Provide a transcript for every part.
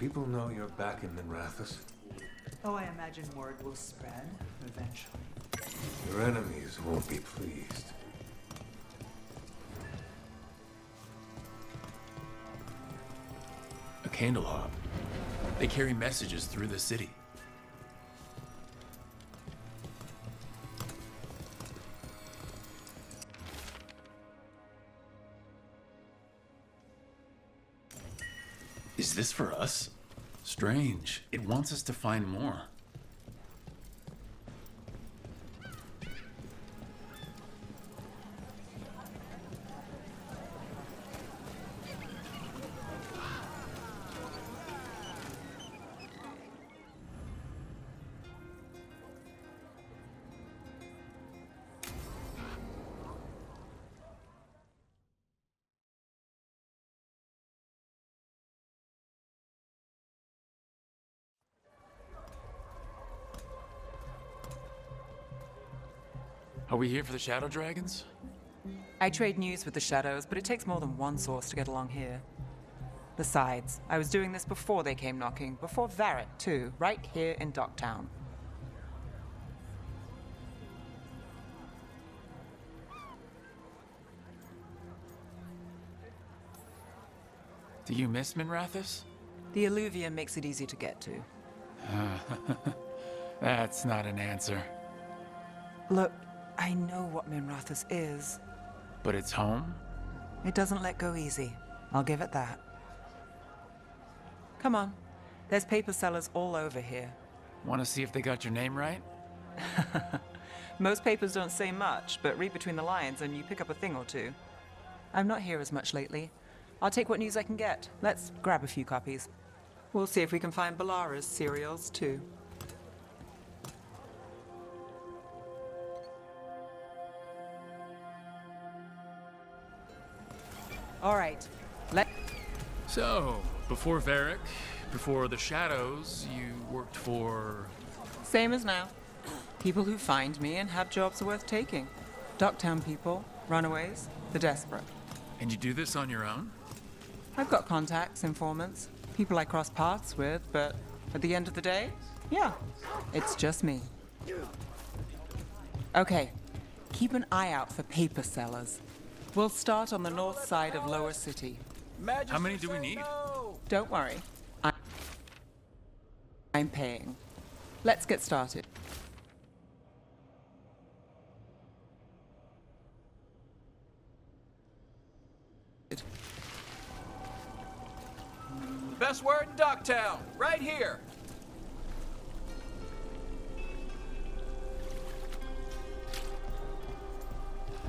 people know you're back in Minrathous? Oh, I imagine word will spread eventually. Your enemies won't be pleased. A candle hop. They carry messages through the city. Is this for us? Strange. It wants us to find more. Are we here for the Shadow Dragons? I trade news with the Shadows, but it takes more than one source to get along here. Besides, I was doing this before they came knocking, before Varret, too, right here in Docktown. Do you miss Minrathous? The Alluvium makes it easy to get to. That's not an answer. Look, I know what Minrathous is. But it's home? It doesn't let go easy. I'll give it that. Come on. There's paper sellers all over here. Want to see if they got your name right? Most papers don't say much, but read between the lines and you pick up a thing or two. I'm not here as much lately. I'll take what news I can get. Let's grab a few copies. We'll see if we can find Balara's cereals, too. All right. So, before Varric, before the Shadows, you worked for... Same as now. People who find me and have jobs worth taking. Docktown people, runaways, the desperate. And you do this on your own? I've got contacts, informants, people I cross paths with, but at the end of the day, yeah, it's just me. Okay, keep an eye out for paper sellers. We'll start on the north side of Lower City. How many do we need? Don't worry. I'm paying. Let's get started. Best word in Docktown, right here.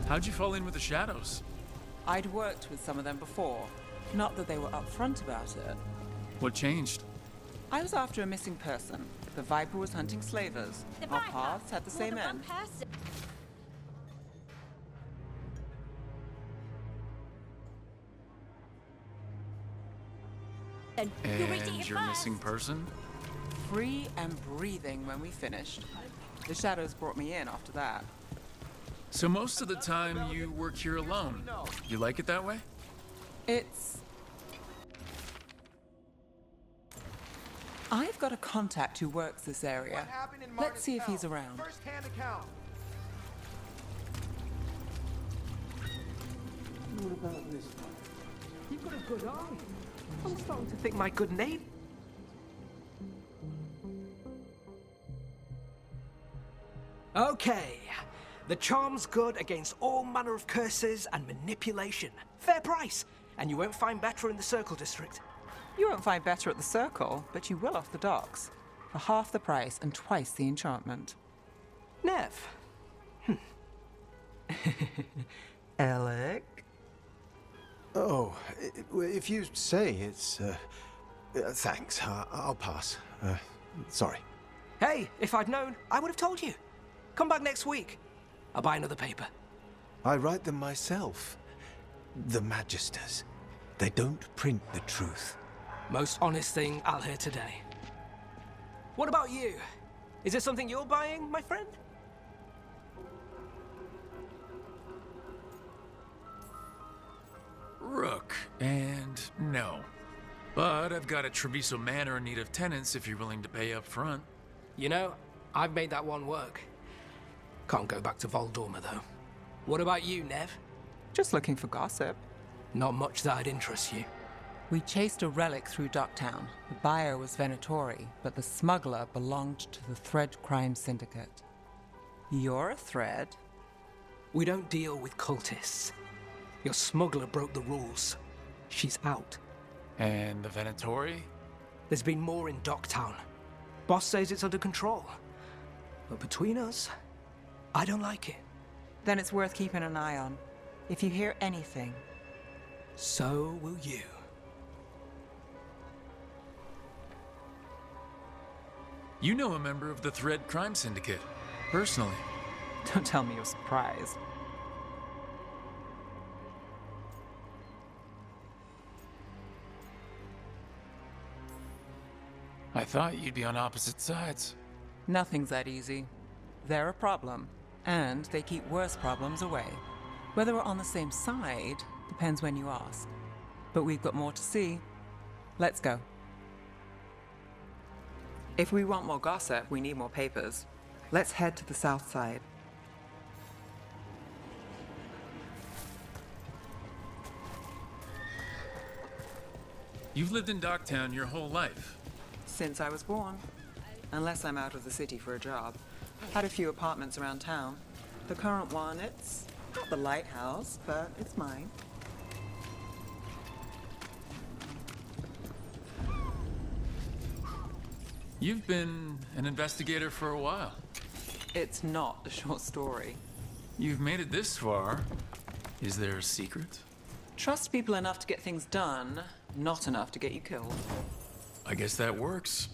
How'd you fall in with the Shadows? I'd worked with some of them before. Not that they were upfront about it. What changed? I was after a missing person. The Viper was hunting slavers. Our paths had the same end. And your missing person? Free and breathing when we finished. The Shadows brought me in after that. So most of the time you work here alone. You like it that way? I've got a contact who works this area. Let's see if he's around. First-hand account. What about this one? You've got a good eye. I'm starting to think my good name. Okay. The charm's good against all manner of curses and manipulation. Fair price. And you won't find better in the Circle District. You won't find better at the Circle, but you will off the docks. For half the price and twice the enchantment. Nev. Alec? Oh, if you say it's... thanks. I'll pass. Sorry. Hey, if I'd known, I would have told you. Come back next week. I'll buy another paper. I write them myself. The Magisters. They don't print the truth. Most honest thing I'll hear today. What about you? Is there something you're buying, my friend? Rook, and no. But I've got a Treviso Manor in need of tenants if you're willing to pay up front. You know, I've made that one work. Can't go back to Voldorma, though. What about you, Nev? Just looking for gossip. Not much that'd interest you. We chased a relic through Docktown. The buyer was Venatori, but the smuggler belonged to the Thread Crime Syndicate. You're a Thread? We don't deal with cultists. Your smuggler broke the rules. She's out. And the Venatori? There's been more in Docktown. Boss says it's under control. But between us, I don't like it. Then it's worth keeping an eye on. If you hear anything. So will you. You know a member of the Thread Crime Syndicate, personally. Don't tell me you're surprised. I thought you'd be on opposite sides. Nothing's that easy. They're a problem, and they keep worse problems away. Whether we're on the same side depends when you ask. But we've got more to see. Let's go. If we want more gossip, we need more papers. Let's head to the south side. You've lived in Docktown your whole life. Since I was born. Unless I'm out of the city for a job. Had a few apartments around town. The current one, it's not the lighthouse, but it's mine. You've been an investigator for a while. It's not a short story. You've made it this far. Is there a secret? Trust people enough to get things done, not enough to get you killed. I guess that works.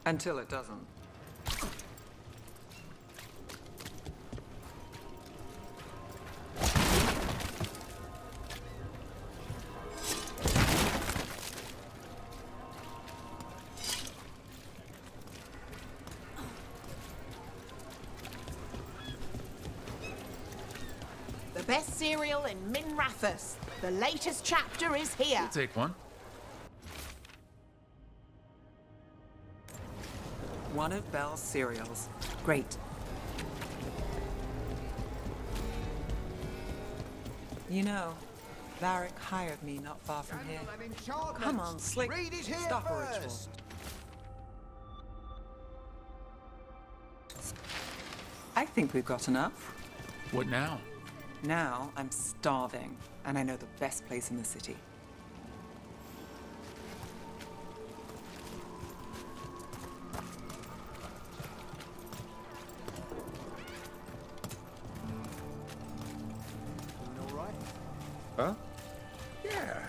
Until it doesn't. The best cereal in Minrathous. The latest chapter is here. I'll take one. One of Belle's cereals. Great. You know, Varric hired me not far from here. Come on, Slick. Stop a ritual. I think we've got enough. What now? Now I'm starving, and I know the best place in the city. Huh? Yeah.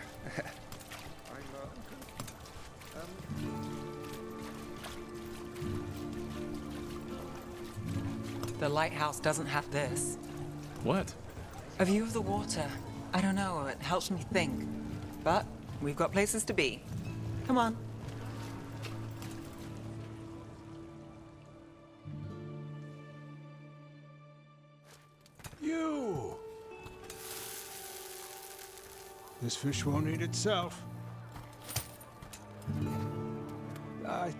The lighthouse doesn't have this. What? A view of the water. I don't know, it helps me think. But we've got places to be. Come on. You! This fish won't eat itself. I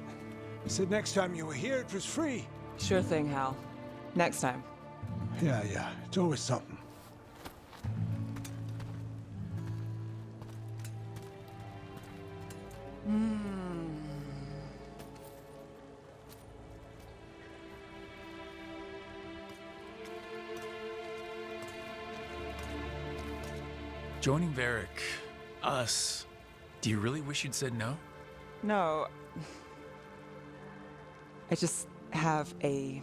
said next time you were here it was free. Sure thing, Hal. Next time. Yeah, it's always something. Joining Varric. Us. Do you really wish you'd said no? No. I just have a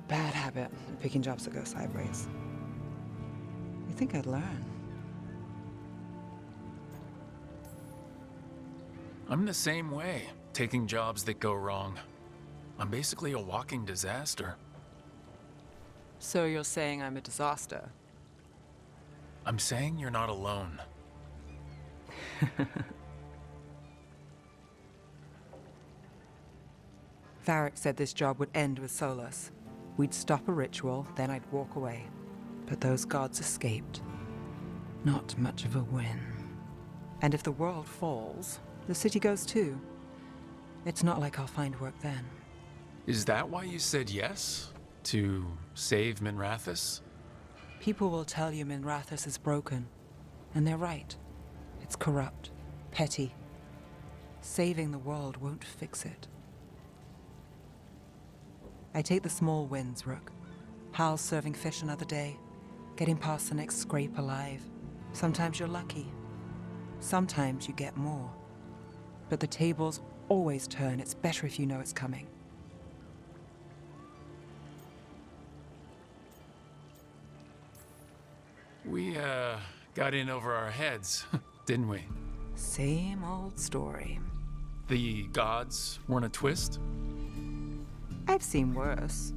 bad habit of picking jobs that go sideways. You think I'd learn? I'm the same way, taking jobs that go wrong. I'm basically a walking disaster. So you're saying I'm a disaster? I'm saying you're not alone. Varric said this job would end with Solus. We'd stop a ritual, then I'd walk away. But those gods escaped. Not much of a win. And if the world falls, the city goes too. It's not like I'll find work then. Is that why you said yes? To save Minrathous? People will tell you Minrathous is broken. And they're right. It's corrupt, petty. Saving the world won't fix it. I take the small wins, Rook. Hal's serving fish another day. Getting past the next scrape alive. Sometimes you're lucky. Sometimes you get more. But the tables always turn. It's better if you know it's coming. We, got in over our heads, didn't we? Same old story. The gods weren't a twist? I've seen worse.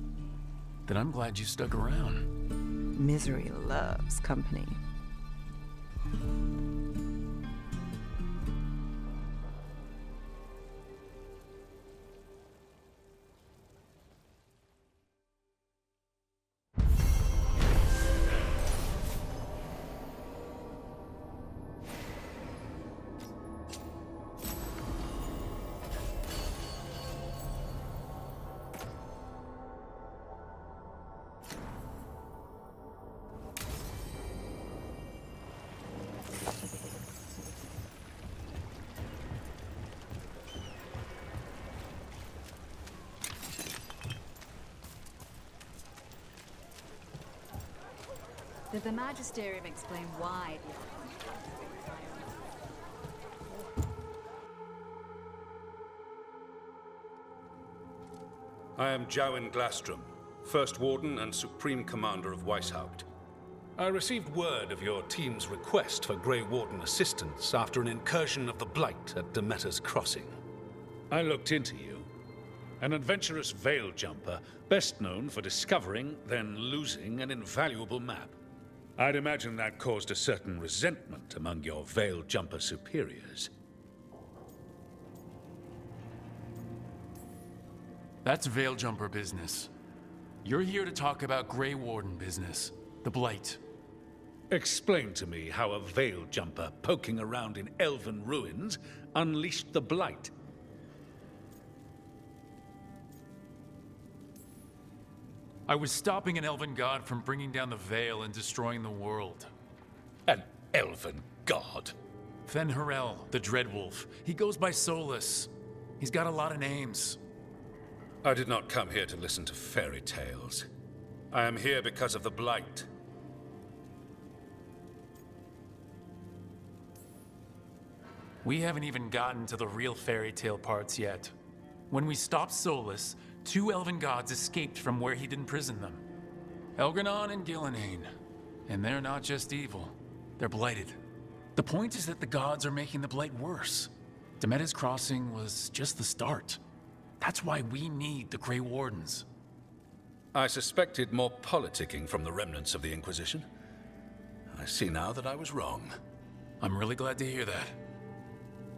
Then I'm glad you stuck around. Misery loves company. Did the Magisterium explain why I am Jowin Glastrom, First Warden and Supreme Commander of Weishaupt. I received word of your team's request for Grey Warden assistance after an incursion of the Blight at Demeter's Crossing. I looked into you. An adventurous veil jumper, best known for discovering, then losing an invaluable map. I'd imagine that caused a certain resentment among your veil jumper superiors. That's Veil Jumper business. You're here to talk about Grey Warden business. The Blight. Explain to me how a veil jumper poking around in elven ruins unleashed the Blight. I was stopping an elven god from bringing down the Veil and destroying the world. An elven god? Fen'Harel, the Dreadwolf. He goes by Solus. He's got a lot of names. I did not come here to listen to fairy tales. I am here because of the Blight. We haven't even gotten to the real fairy tale parts yet. When we stopped Solus, 2 elven gods escaped from where he'd imprisoned them. Elgranon and Gillenane. And they're not just evil. They're blighted. The point is that the gods are making the Blight worse. Demeter's Crossing was just the start. That's why we need the Grey Wardens. I suspected more politicking from the remnants of the Inquisition. I see now that I was wrong. I'm really glad to hear that.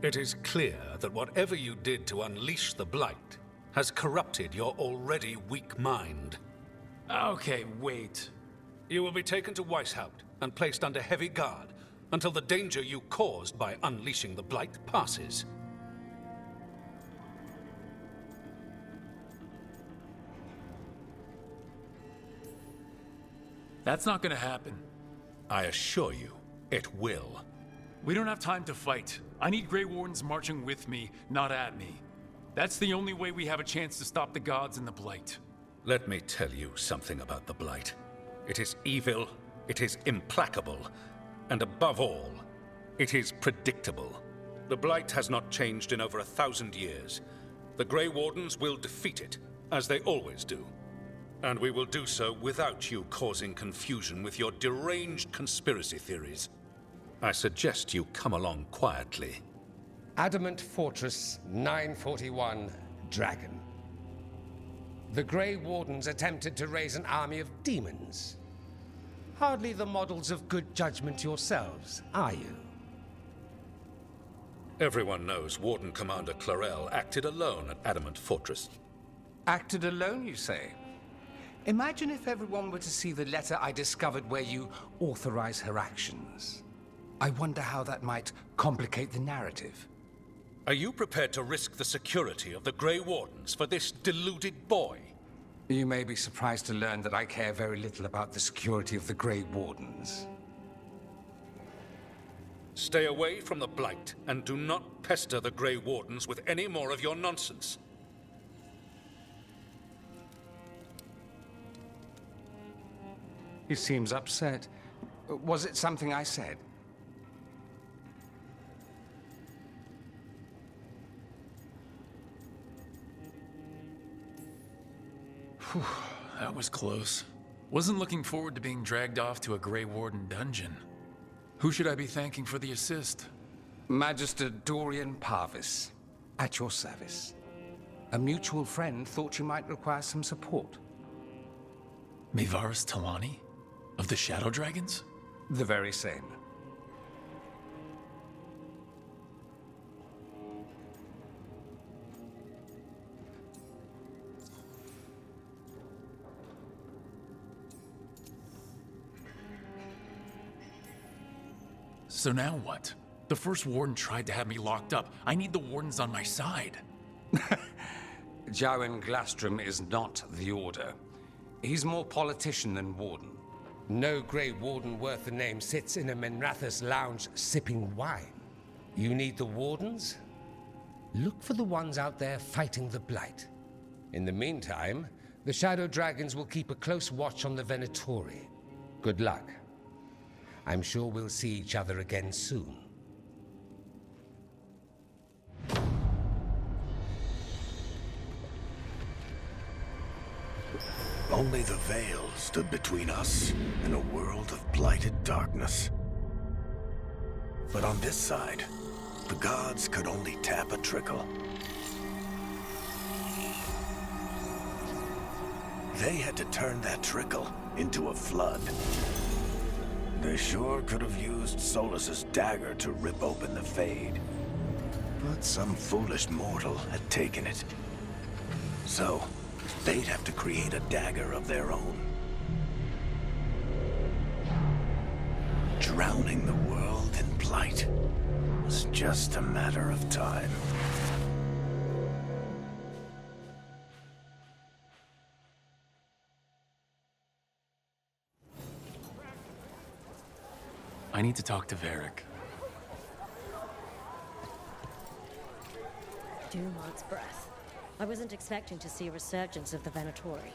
It is clear that whatever you did to unleash the Blight has corrupted your already weak mind. Okay, wait. You will be taken to Weishaupt and placed under heavy guard until the danger you caused by unleashing the Blight passes. That's not gonna happen. I assure you, it will. We don't have time to fight. I need Grey Wardens marching with me, not at me. That's the only way we have a chance to stop the gods and the Blight. Let me tell you something about the Blight. It is evil, it is implacable, and above all, it is predictable. The Blight has not changed in over 1,000 years. The Grey Wardens will defeat it, as they always do. And we will do so without you causing confusion with your deranged conspiracy theories. I suggest you come along quietly. Adamant Fortress 941, Dragon. The Grey Wardens attempted to raise an army of demons. Hardly the models of good judgment yourselves, are you? Everyone knows Warden Commander Clarel acted alone at Adamant Fortress. Acted alone, you say? Imagine if everyone were to see the letter I discovered where you authorize her actions. I wonder how that might complicate the narrative. Are you prepared to risk the security of the Grey Wardens for this deluded boy? You may be surprised to learn that I care very little about the security of the Grey Wardens. Stay away from the Blight, and do not pester the Grey Wardens with any more of your nonsense. He seems upset. Was it something I said? Whew, that was close. Wasn't looking forward to being dragged off to a Grey Warden dungeon. Who should I be thanking for the assist? Magister Dorian Parvis, at your service. A mutual friend thought you might require some support. Mevaris Talani? Of the Shadow Dragons? The very same. So now what? The first warden tried to have me locked up. I need the wardens on my side. Jowen Glastrom is not the Order. He's more politician than warden. No Grey Warden worth the name sits in a Menrathus lounge sipping wine. You need the wardens? Look for the ones out there fighting the Blight. In the meantime, the Shadow Dragons will keep a close watch on the Venatori. Good luck. I'm sure we'll see each other again soon. Only the veil stood between us and a world of blighted darkness. But on this side, the gods could only tap a trickle. They had to turn that trickle into a flood. They sure could have used Solus's dagger to rip open the Fade. But some foolish mortal had taken it. So, they'd have to create a dagger of their own. Drowning the world in blight was just a matter of time. I need to talk to Varric. Dumod's breath. I wasn't expecting to see a resurgence of the Venatori.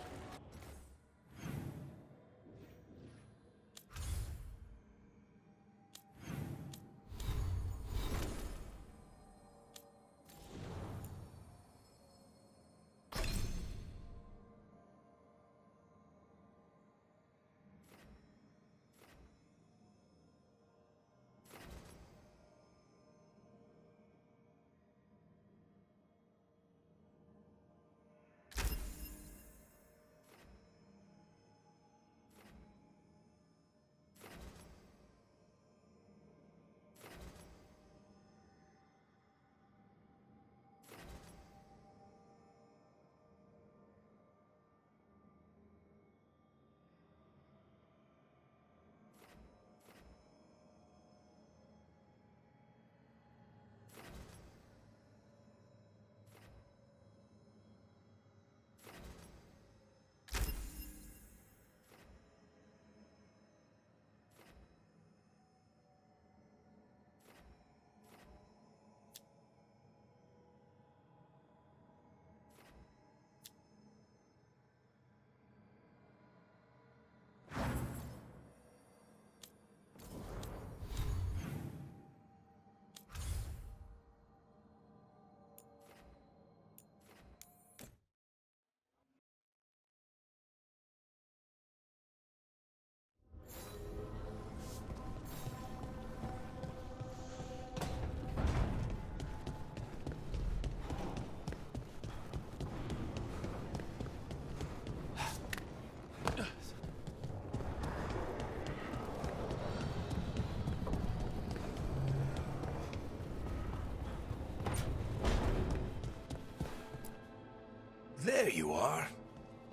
There you are.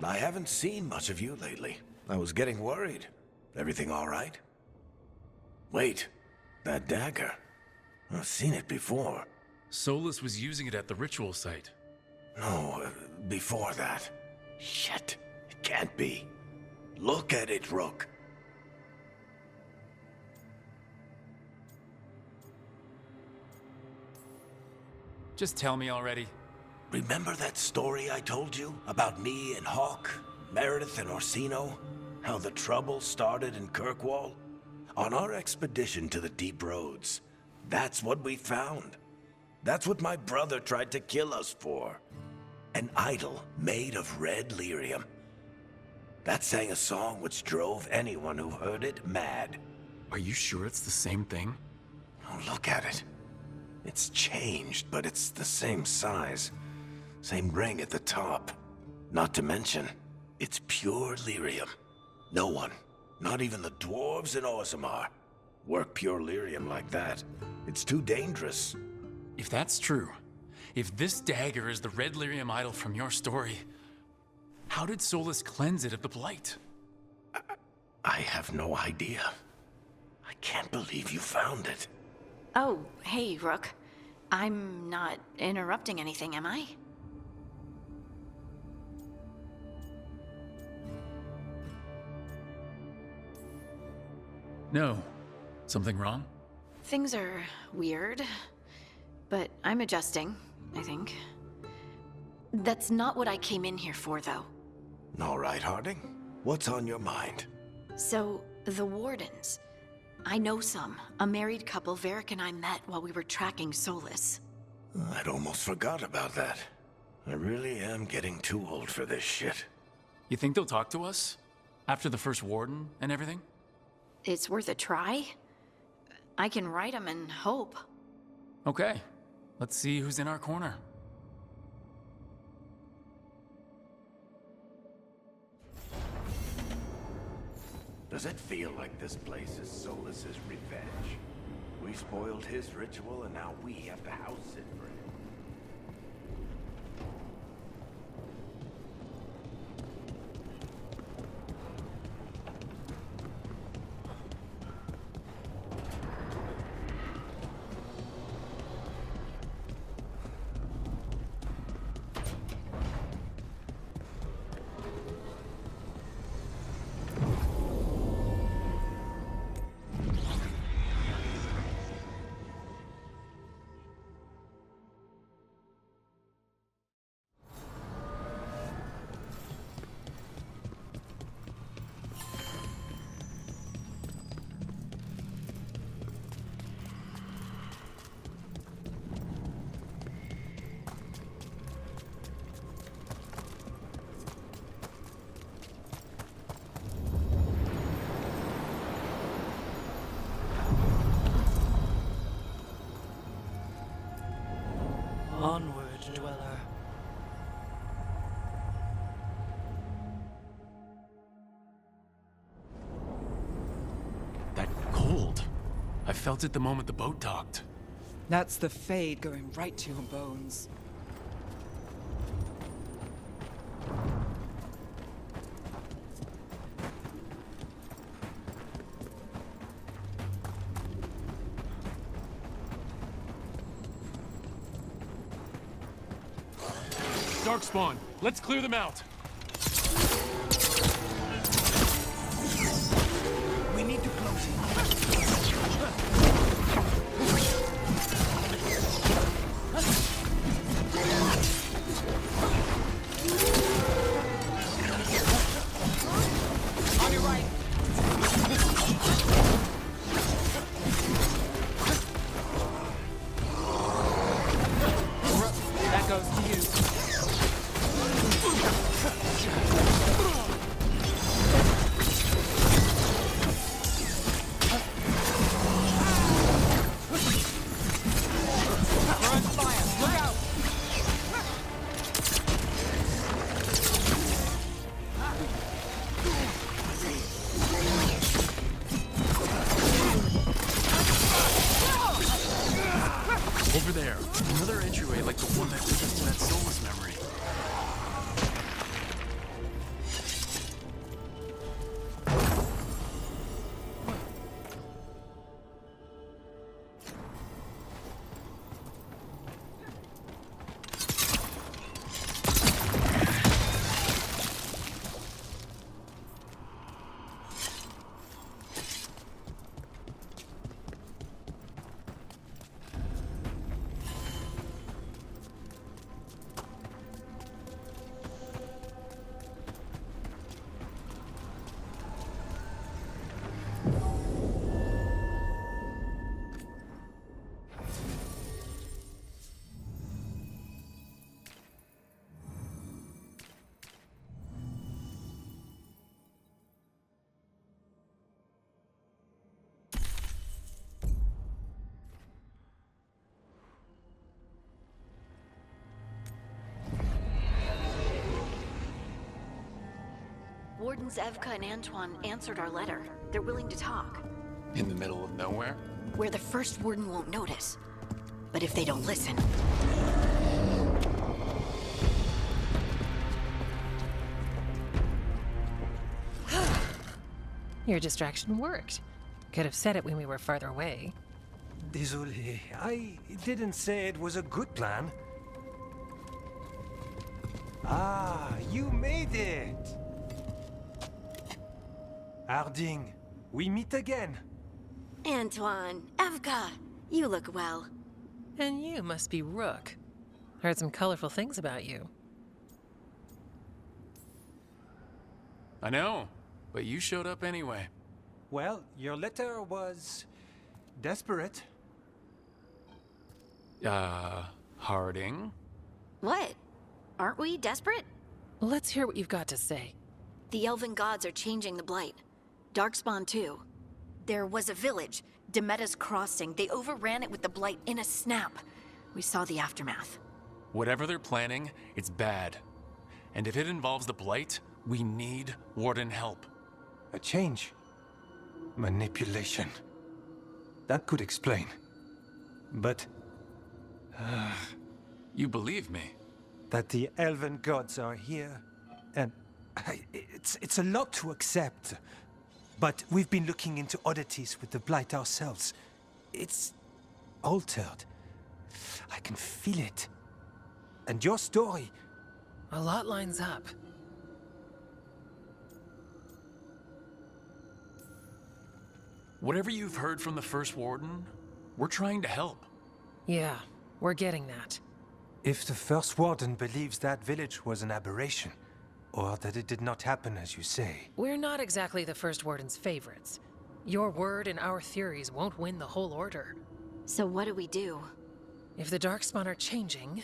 I haven't seen much of you lately. I was getting worried. Everything all right? Wait, that dagger. I've seen it before. Solus was using it at the ritual site. No, before that. Shit, it can't be. Look at it, Rook. Just tell me already. Remember that story I told you about me and Hawk, Meredith and Orsino? How the trouble started in Kirkwall? On our expedition to the Deep Roads, that's what we found. That's what my brother tried to kill us for. An idol made of red lyrium. That sang a song which drove anyone who heard it mad. Are you sure it's the same thing? Oh, look at it. It's changed, but it's the same size. Same ring at the top. Not to mention, it's pure lyrium. No one, not even the dwarves in Orzammar, work pure lyrium like that. It's too dangerous. If that's true, if this dagger is the red lyrium idol from your story, how did Solus cleanse it of the blight? I have no idea. I can't believe you found it. Oh, hey, Rook. I'm not interrupting anything, am I? No. Something wrong? Things are weird, but I'm adjusting, I think. That's not what I came in here for, though. All right, Harding. What's on your mind? So, the Wardens. I know some. A married couple Varric and I met while we were tracking Solus. I'd almost forgot about that. I really am getting too old for this shit. You think they'll talk to us? After the first warden and everything? It's worth a try. I can write them and hope. Okay. Let's see who's in our corner. Does it feel like this place is Solus's revenge? We spoiled his ritual and now we have to house it for him. Onward, dweller. That cold. I felt it the moment the boat docked. That's the Fade going right to your bones. Darkspawn, let's clear them out. We need to close it. On your right. That goes to you. Over there, another entryway like the one that took us to that Solus memory. Wardens Evka and Antoine answered our letter. They're willing to talk. In the middle of nowhere? Where the first Warden won't notice. But if they don't listen... Your distraction worked. Could have said it when we were farther away. Désolé, I didn't say it was a good plan. Ah, you made it! Harding, we meet again. Antoine, Evka, you look well. And you must be Rook. Heard some colorful things about you. I know, but you showed up anyway. Well, your letter was... desperate. Harding? What? Aren't we desperate? Let's hear what you've got to say. The Elven gods are changing the Blight. Darkspawn too. There was a village, Demetta's Crossing. They overran it with the Blight in a snap. We saw the aftermath. Whatever they're planning, it's bad. And if it involves the Blight, we need Warden help. A change. Manipulation. That could explain. But... You believe me? That the Elven gods are here, and... It's a lot to accept. But we've been looking into oddities with the Blight ourselves. It's... altered. I can feel it. And your story... A lot lines up. Whatever you've heard from the First Warden, we're trying to help. Yeah, we're getting that. If the First Warden believes that village was an aberration, or that it did not happen as you say... We're not exactly the First Warden's favorites. Your word and our theories won't win the whole order. So what do we do? If the Darkspawn are changing,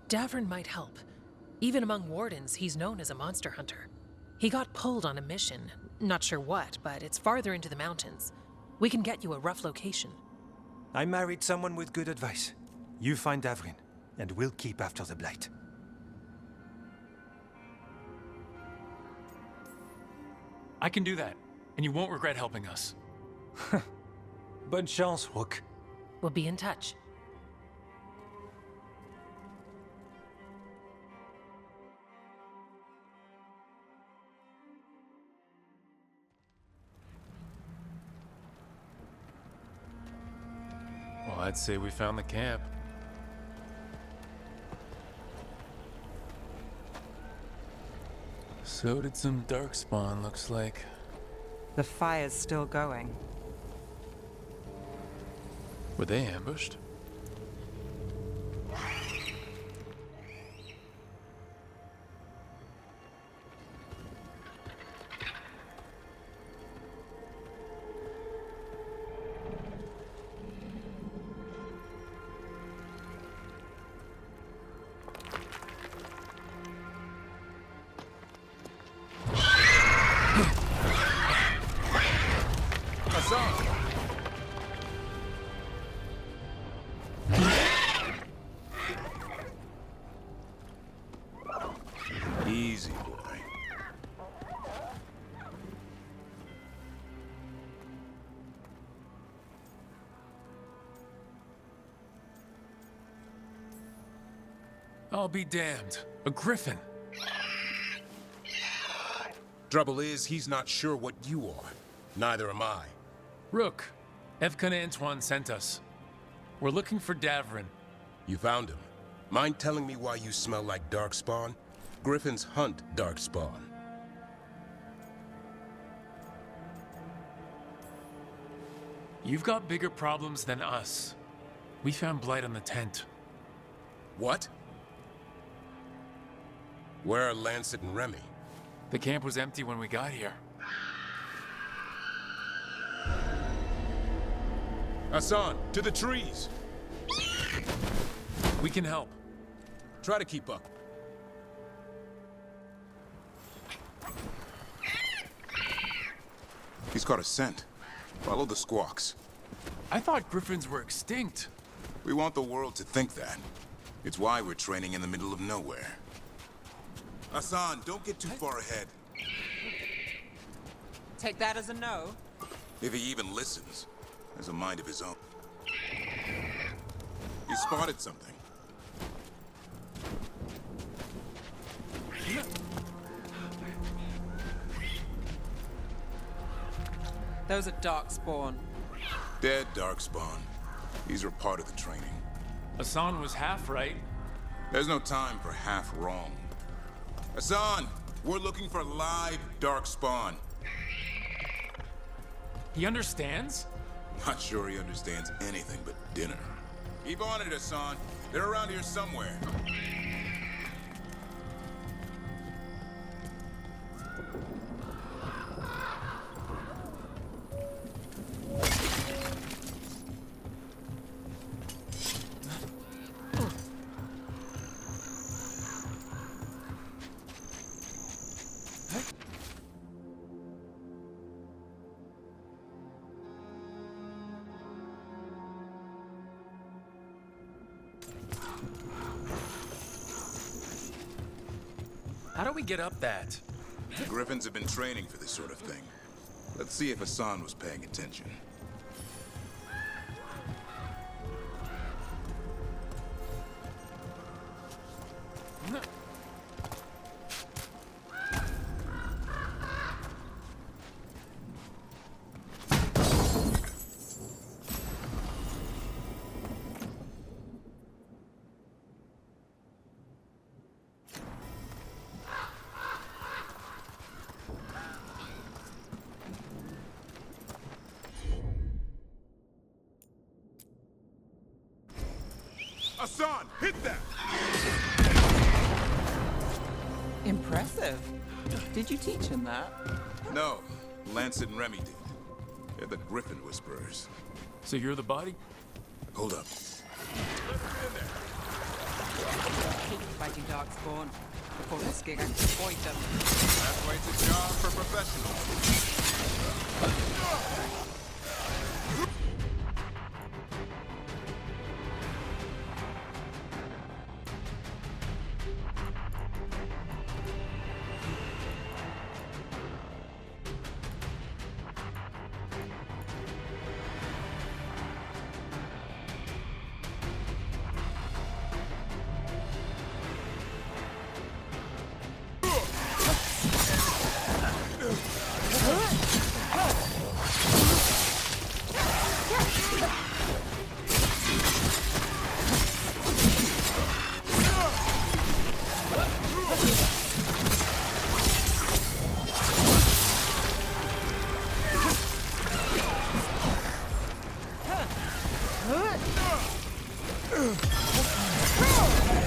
Davrin might help. Even among Wardens, he's known as a monster hunter. He got pulled on a mission. Not sure what, but it's farther into the mountains. We can get you a rough location. I married someone with good advice. You find Davrin, and we'll keep after the Blight. I can do that, and you won't regret helping us. Bonne chance, Rook. We'll be in touch. Well, I'd say we found the camp. So did some Darkspawn, looks like. The fire's still going. Were they ambushed? Easy, boy. I'll be damned. A griffin. Trouble is, he's not sure what you are. Neither am I. Rook, Evka and Antoine sent us. We're looking for Davrin. You found him. Mind telling me why you smell like Darkspawn? Griffins hunt Darkspawn. You've got bigger problems than us. We found Blight on the tent. What? Where are Lancet and Remy? The camp was empty when we got here. Hassan, to the trees! We can help. Try to keep up. He's got a scent. Follow the squawks. I thought griffins were extinct. We want the world to think that. It's why we're training in the middle of nowhere. Hassan, don't get too far ahead. Take that as a no. If he even listens, has a mind of his own. You spotted something. Those are Darkspawn. Dead Darkspawn. These are part of the training. Hassan was half right. There's no time for half wrong. Hassan, we're looking for live Darkspawn. He understands? Not sure he understands anything but dinner. Keep on it, Hassan. They're around here somewhere. How do we get up that? The Griffins have been training for this sort of thing. Let's see if Hassan was paying attention. Hassan, hit that! Impressive. Did you teach him that? No, Lancet and Remy did. They're the Griffin Whisperers. So you're the body? Hold up. Keep fighting Darkspawn. Before this gig, I can avoid them. That's why it's a job for professionals.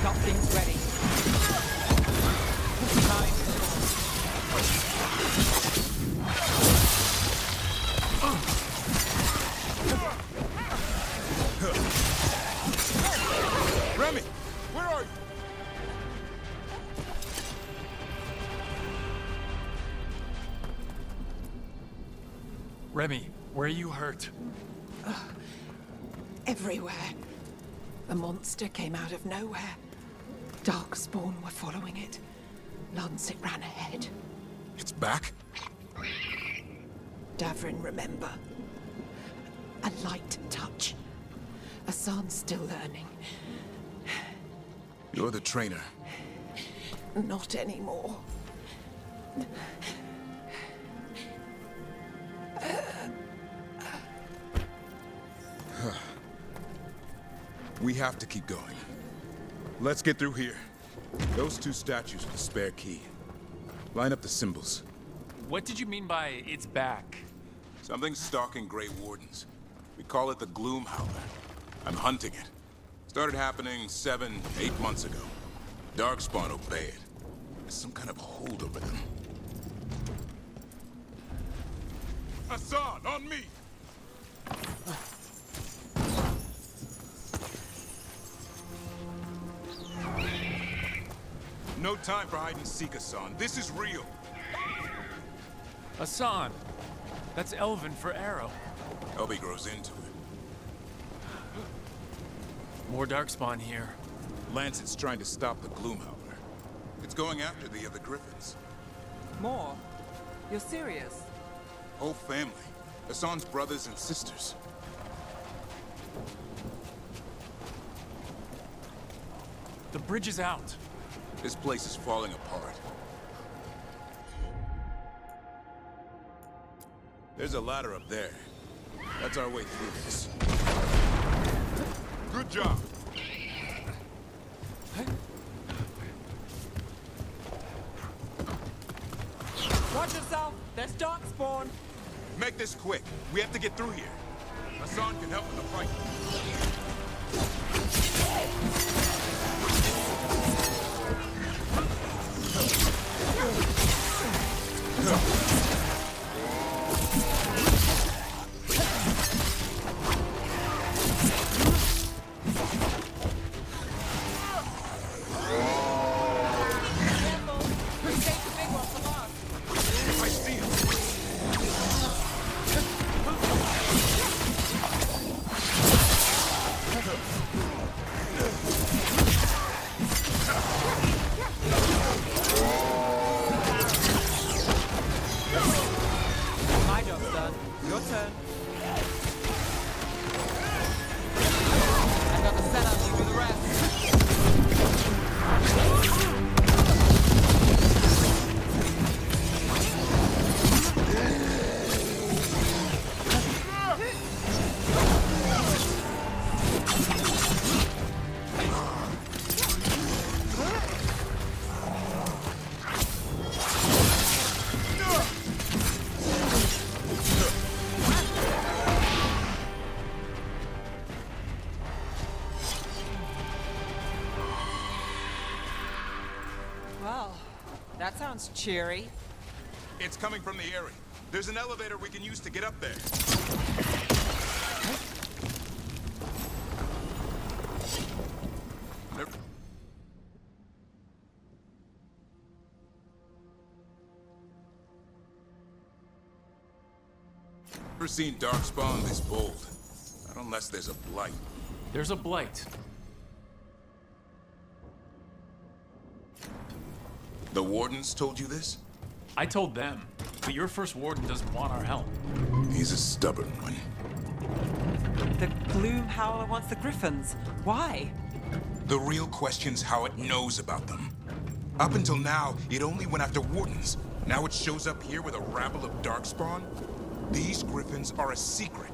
Got things ready. Time. Remy, where are you? Remy, where are you hurt? Everywhere. The monster came out of nowhere. Darkspawn were following it. Lancet ran ahead. It's back? Davrin, remember. A light touch. Hassan's still learning. You're the trainer. Not anymore. We have to keep going. Let's get through here. Those two statues are the spare key. Line up the symbols. What did you mean by it's back? Something's stalking Grey Wardens. We call it the Gloom Howler. I'm hunting it. Started happening 7, 8 months ago. Darkspawn obey it. There's some kind of hold over them. Hassan, on me! No time for hide and seek, Hassan. This is real. Hassan! That's Elven for arrow. Elby grows into it. More Darkspawn here. Lancet's trying to stop the Gloom Howler. It's going after the other Griffins. More? You're serious? Whole family. Hassan's brothers and sisters. The bridge is out. This place is falling apart. There's a ladder up there. That's our way through this. Good job. Watch yourself! There's darkspawn! Make this quick. We have to get through here. Hassan can help with the fight. My job's done. Your turn. I got the setup, you do the rest. Well, that sounds cheery. It's coming from the area. There's an elevator we can use to get up there. Never seen Darkspawn this bold. Not unless there's a blight. There's a blight. The Wardens told you this? I told them, but your first warden doesn't want our help. He's a stubborn one. The Gloom Howler wants the Griffins. Why? The real question's how it knows about them. Up until now, it only went after Wardens. Now it shows up here with a rabble of Darkspawn? These Griffins are a secret.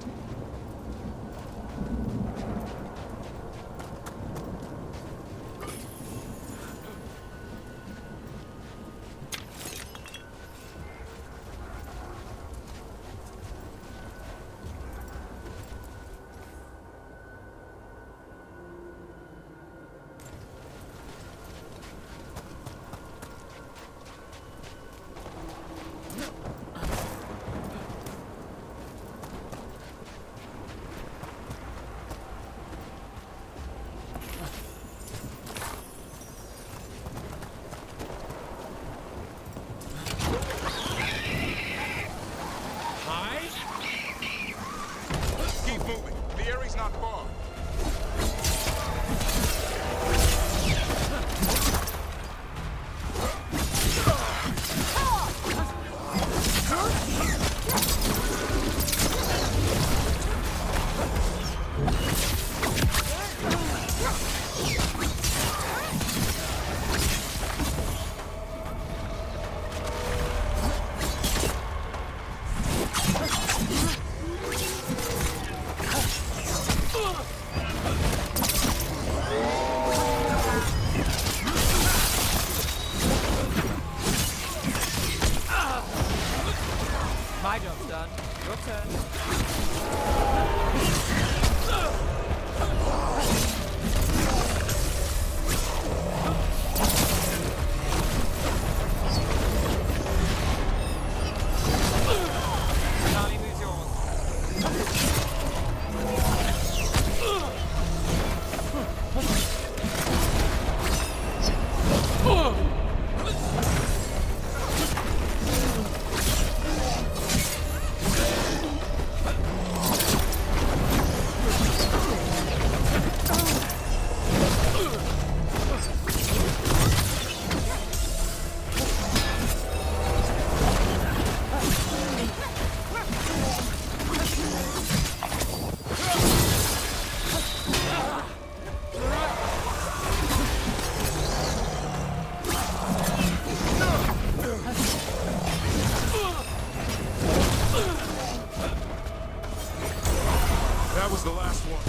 That was the last one.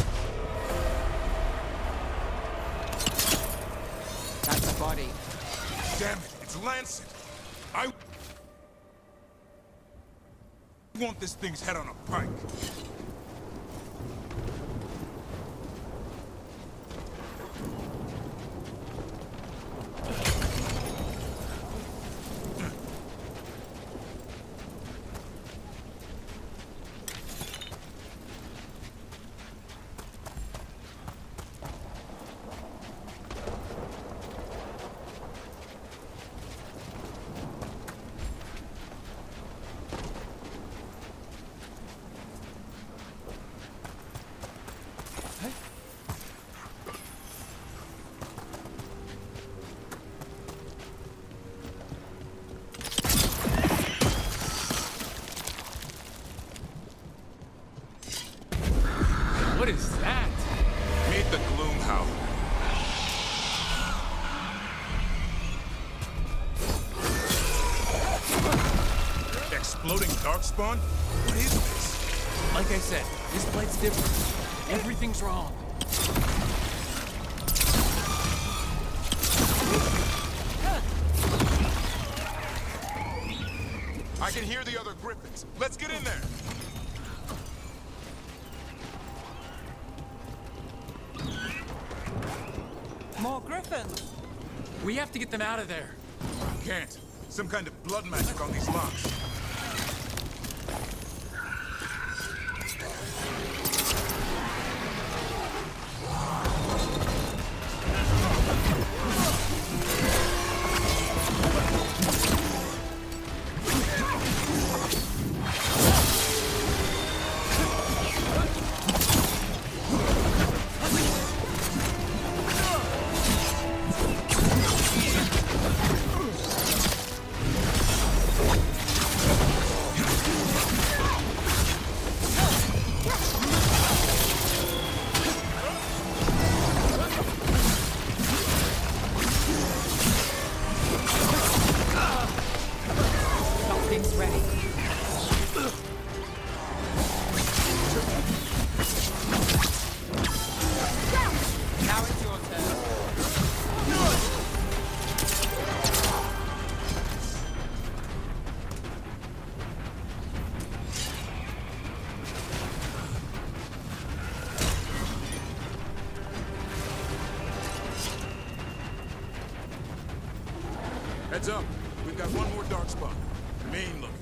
That's a body. Damn it, it's Lancet. I want this thing's head on a pike. What is that? Meet the Gloom Howler. Exploding Darkspawn? What is this? Like I said, this blight's different. Everything's wrong. I can hear the other Griffins. Let's get in there. More griffins! We have to get them out of there. Can't. Some kind of blood magic on these locks. Heads up. We've got one more dark spot. Mean looking.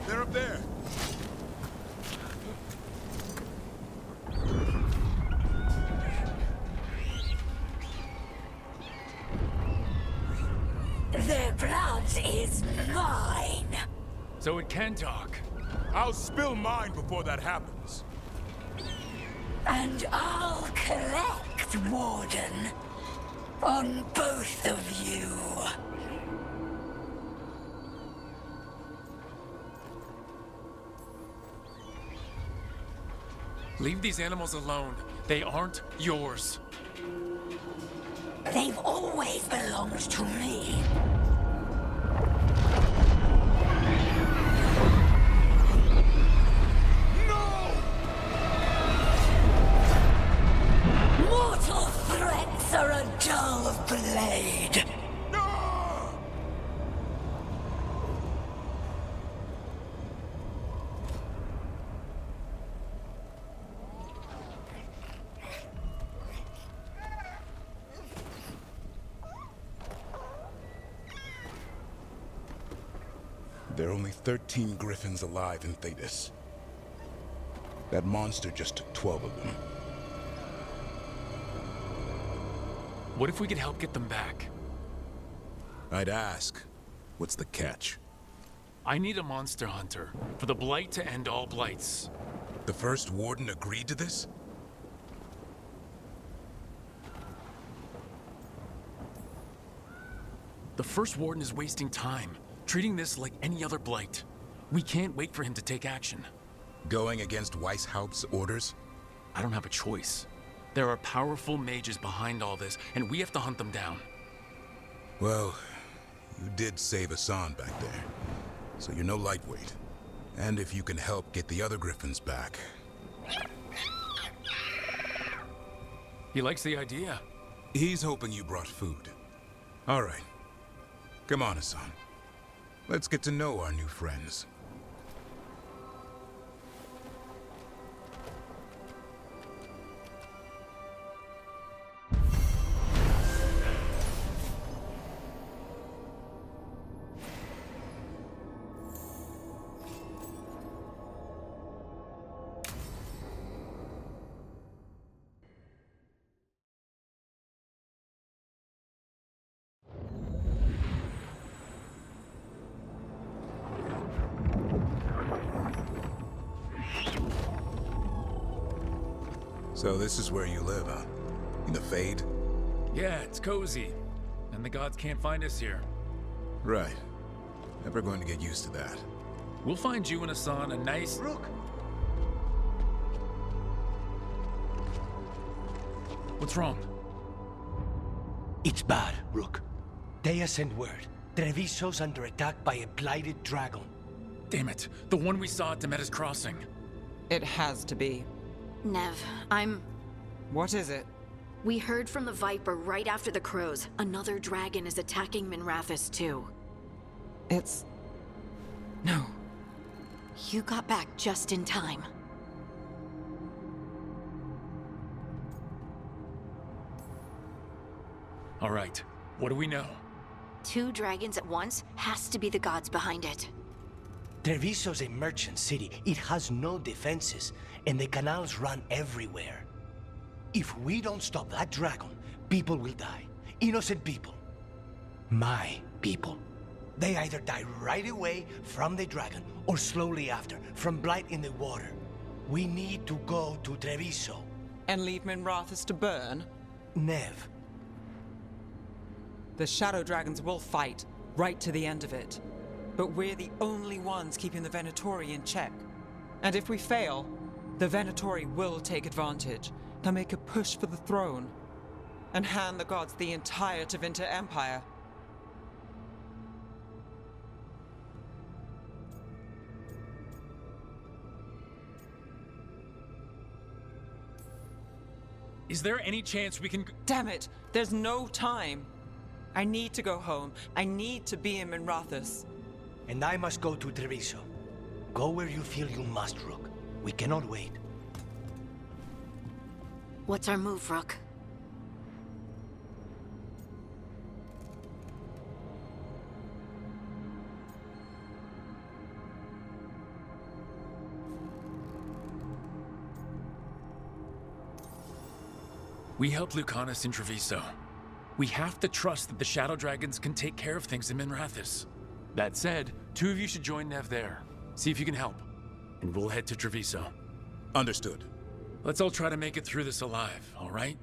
They're up there. Their blood is mine. So it can talk. I'll spill mine before that happens. And I'll collect, Warden. On both of you. Leave these animals alone. They aren't yours. They've always belonged to me. There are only 13 griffins alive in Thetis. That monster just took 12 of them. What if we could help get them back? I'd ask, what's the catch? I need a monster hunter for the Blight to end all blights. The first warden agreed to this? The first warden is wasting time, treating this like any other blight. We can't wait for him to take action. Going against Weishaupt's orders? I don't have a choice. There are powerful mages behind all this, and we have to hunt them down. Well, you did save Hassan back there, so you're no lightweight. And if you can help get the other griffins back... He likes the idea. He's hoping you brought food. All right. Come on, Hassan. Let's get to know our new friends. So this is where you live, huh? In the Fade? Yeah, it's cozy. And the gods can't find us here. Right. Never going to get used to that. We'll find you and Hassan a nice... Rook! What's wrong? It's bad, Rook. Dea sent word. Treviso's under attack by a blighted dragon. Damn it. The one we saw at Demeter's Crossing. It has to be. Nev, What is it? We heard from the Viper right after the crows. Another dragon is attacking Minrathous too. It's... No. You got back just in time. All right. What do we know? 2 dragons at once has to be the gods behind it. Treviso's a merchant city. It has no defenses, and the canals run everywhere. If we don't stop that dragon, people will die. Innocent people. My people. They either die right away from the dragon, or slowly after, from blight in the water. We need to go to Treviso. And leave Minrathous to burn? Nev. The Shadow Dragons will fight, right to the end of it. But we're the only ones keeping the Venatori in check. And if we fail, the Venatori will take advantage. They'll make a push for the throne, and hand the gods the entire Tevinter Empire. Is there any chance we can... Damn it! There's no time! I need to go home. I need to be in Minrathous. And I must go to Treviso. Go where you feel you must, Rook. We cannot wait. What's our move, Rook? We helped Lucanus in Treviso. We have to trust that the Shadow Dragons can take care of things in Minrathous. That said, 2 of you should join Nev there. See if you can help. And we'll head to Treviso. Understood. Let's all try to make it through this alive, all right?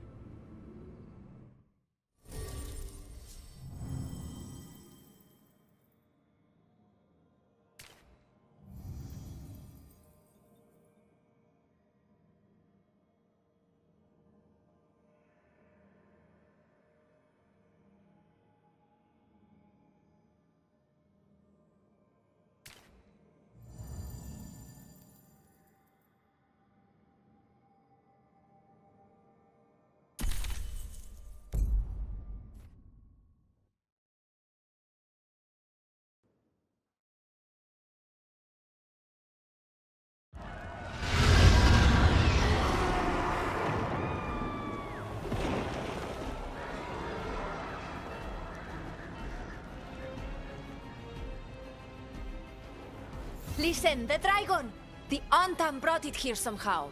Listen, the dragon! The Antam brought it here somehow.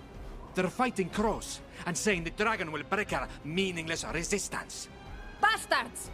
They're fighting crows and saying the dragon will break our meaningless resistance. Bastards!